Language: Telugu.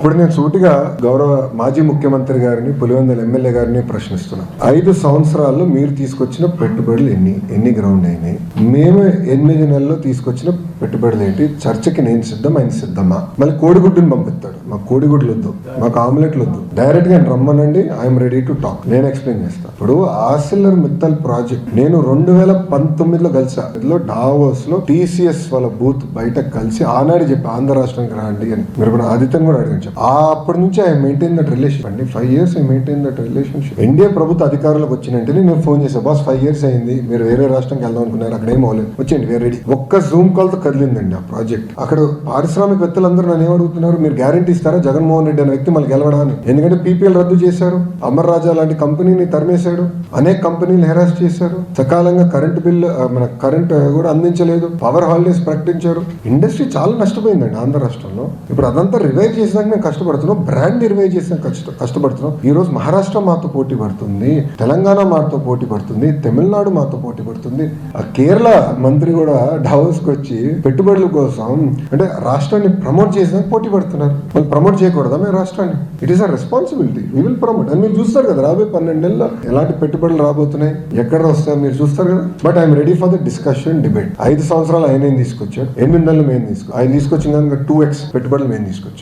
ఇప్పుడు నేను సూటిగా గౌరవ మాజీ ముఖ్యమంత్రి గారిని, పులివెందుల ఎమ్మెల్యే గారిని ప్రశ్నిస్తున్నా. 5 సంవత్సరాల్లో మీరు తీసుకొచ్చిన పెట్టుబడులు ఎన్ని గ్రౌండ్ అయినాయి? మేము 8 నెలల్లో తీసుకొచ్చిన పెట్టుబడులు ఏంటి? చర్చకి నేను సిద్ధం, ఆయన సిద్ధమా? మళ్ళీ కోడిగుడ్డుని పంపిస్తాడు. మాకు కోడిగుడ్లు వద్దు, మాకు ఆమ్లెట్లు వద్దు, డైరెక్ట్ గా రమ్మనండి, ఐఎమ్ రెడీ టు టాక్, నేను ఎక్స్ప్లెయిన్ చేస్తాను. ఇప్పుడు ఆర్సిలర్ మిత్తల్ ప్రాజెక్ట్ నేను 2019లో కలిసా. ఇందులో డావోస్ లో TCS వాళ్ళ బూత్ బయట కలిసి ఆనాడు చెప్పి ఆంధ్ర రాష్ట్రానికి రాండి అని. మీరు ఆదిత్యని కూడా అడిగాను. అప్పటి నుంచి ఐ మెయింటైన్ దట్ రిలేషన్ అండి. 5 years I maintain that relationship. India ప్రభుత్వ అధికారులకు వచ్చినంటేనే నేను ఫోన్ చేశాను, బాస్ 5 years అయింది, మీరు వేరే రాష్ట్రానికి వెళ్దాం అనుకున్నారు, అక్కడ ఏం అవ్వలేదు, వచ్చేయండి వేరే రెడీ. ఒక్క జూమ్ కాల్ తో కదిలిందండి ఆ ప్రాజెక్ట్. అక్కడ పారిశ్రామికవేత్తలందరూ నన్ను ఏమడుగుతున్నారు, మీరు గ్యారంటీ ఇస్తారా జగన్మోహన్ రెడ్డి అనే వ్యక్తి మళ్ళీ గెలవడాన్ని? ఎందుకంటే PPL రద్దు చేశారు, అమర్ రాజా లాంటి కంపెనీని తరిమేశాడు, అనేక కంపెనీలు హెరాస్ చేశారు, సకాలంగా కరెంట్ బిల్లు మన కరెంట్ కూడా అందించలేదు, పవర్ హాలిడేస్ ప్రకటించారు. ఇండస్ట్రీ చాలా నష్టపోయిందండి ఆంధ్ర రాష్ట్రంలో. ఇప్పుడు అదంతా రివైవ్ చేసినాక మేము కష్టపడుతున్నాం, బ్రాండ్ రివైవ్ చేసినాక కష్టపడుతున్నాం. ఈ రోజు మహారాష్ట్ర మాతో పోటీ పడుతుంది, తెలంగాణ మాతో పోటీ పడుతుంది, తమిళనాడు మాతో పోటీ పడుతుంది. ఆ కేరళ మంత్రి కూడా డావోస్ కి వచ్చి పెట్టుబడుల కోసం అంటే రాష్ట్రాన్ని ప్రమోట్ చేసినాక పోటీ పడుతున్నారు. వాళ్ళు ప్రమోట్ చేయకూడదా మేము రాష్ట్రాన్ని? It is a responsibility, we will promote. అని మీరు చూస్తారు కదా రాబోయే 12 నెలల్లో ఎలాంటి పెట్టుబడులు రాబోతున్నాయి, ఎక్కడ వస్తాయో మీరు చూస్తారు కదా. But I'm ready for the discussion, debate. 5 సంవత్సరాలు ఆయన తీసుకొచ్చాడు, 8 నెలలు మేము ఆయన తీసుకొచ్చిన 2x పెట్టుబడులు మేము తీసుకొచ్చాం.